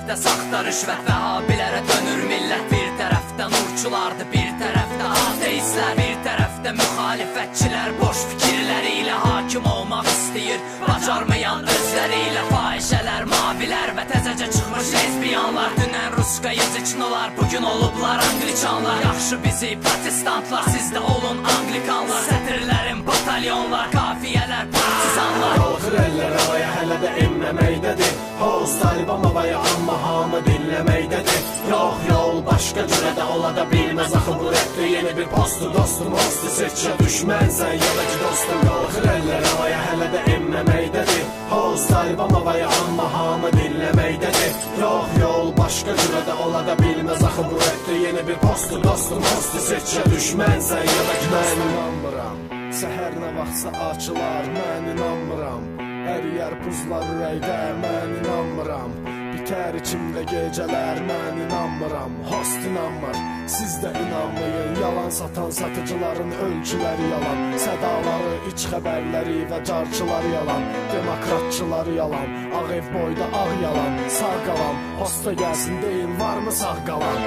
tərəfdə saxta rüşvət Vəhabilərə dönür millət. Bir tərəfdə nurçulardır, bir tərəfdə ateistlər, bir tərəfdə müxalifətçilər boş fikirləri ilə hakim olmaq istəyir, bacarmayan özləri ilə. Fahişələr, mavilər və təzəcə çıxmış lesbiyanlar, dünən ruska yazıçnolar, bugün olublar angliçanlar. Yaxşı bizi protestantlar, sizdə olun anglikanlar. Sətirlərin batalyonlar, qafiyələr, partizanlar. Qalxır əllər havaya, hələ də enməməkdədir. Hoz Taliban havaya, amma hamı dinləməkdədir. Yox yol, başqa cürə də ola da bilməz. Axı bu rəqdə yeni bir postu, dostum, hostu seçə düşmənsən ya da ki dostum. Qalxır əllər havaya, hələ də enməməkdədir. Hoz Taliban havaya, amma hamı dinləməkdədir. Yox yol, başqa cürə də ola da bilməz. Axı bu rəqdə yeni bir postu, dostum, hostu seçə düşmənsən ya da ki dostum. Mən inanmıram, səhər nə vaxtsa açılar, mən inanmıram. Əriyər buzlar ürəkdə, mən inanmıram. Bitər içimdə gecələr, mən inanmıram. Host inanmır, siz də inanmayın. Yalan satan satıcıların ölçüləri yalan, sədaları, iç xəbərləri və carçıları yalan, demokratçıları yalan, ağ ev boyda ağ yalan, sağ qalan, hosta gəlsin deyin, varmı sağ qalan?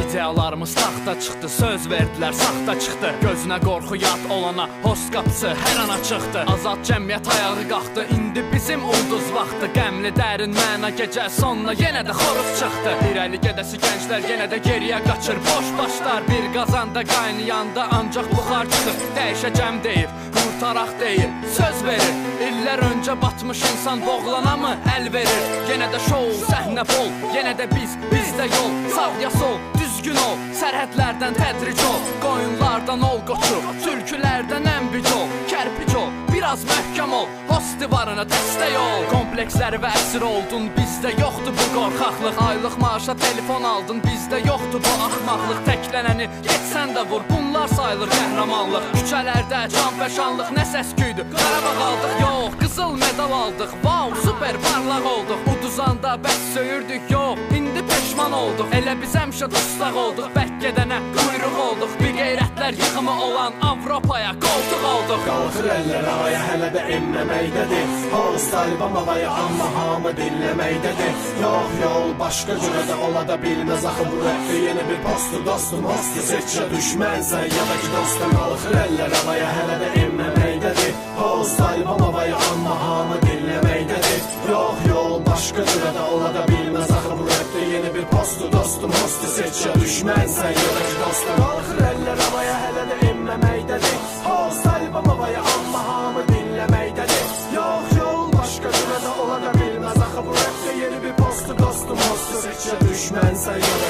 İdealarımız taxta çıxdı, söz verdilər, saxta çıxdı. Gözünə qorxu yad olana, host qapısı hər an açıqdı. Azad cəmiyyət ayağı qalxdı, indi bizim ulduz vaxtı. Qəmli dərin məna gecə sonuna yenə də xoruz çıxdı. İrəli gedəsi gənclər yenə də geriyə qaçır. Boş başlar bir qazanda qaynayanda ancaq buxar çıxır. Dəyişəcəm deyir, qurtaraq deyir, söz verir. İllər öncə batmış insan boğlana mı əl verir? Yenə də şou, səhnə bol, yenə də bizdə yol. Sağ ya sol, düzgün ol, sərhədlərdən tədric ol. Qoyunlardan ol qoçu, sürkülərdən ənbic ol. Kərpic ol, biraz möhkəm ol, host divarına dəstək ol. Kompleksləri və əsir oldun, bizdə yoxdur bu qorxaqlıq. Aylıq maaşa telefon aldın, bizdə yoxdur bu axmaqlıq. Təklənəni geçsən də vur, bunlar sayılır qəhrəmanlıq. Küçələrdə can fəşanlıq, nə səsküydü, Qarabağ aldıq, yox, qızıl medal aldıq. Wow, super parlaq olduq, uduzanda bəs söyürdük, yox, indi peşman olduq. Elə biz həmişə dustaq olduq, bək gedənə quyruq olduq. Bir qeyrətlər yığımı olan Avropaya qoltuq olduq. Qalxır əllər havaya, hələ də enməməkdədir. Hoz Taliban havaya, amma hamı dinləməkdədir. Yox yol, başqa cürə də ola da bilməz. Axı bu rəqdə yeni bir postu, dostum, hostu seçə düşmənsən ya da ki dostum. Qalxır əllər havaya, hələ də enməməkdədir. Hoz Taliban havaya, amma hamı dinləməkdədir. Yox yol, başqa cürə də ola da bilməz. Axı bu rəqdə yeni bir postu, dostum, hostu seçə düşmənsən ya da ki dostum. Qalxır əllər havaya, hələ də enməməkdədir. Hoz Taliban havaya, amma hamı dinləməkdədir. Yox yol, başqa cürə də ola da bilməz. Axı bu rəqdə yeni bir postu, dostum, hostu seçə düşmənsən ya da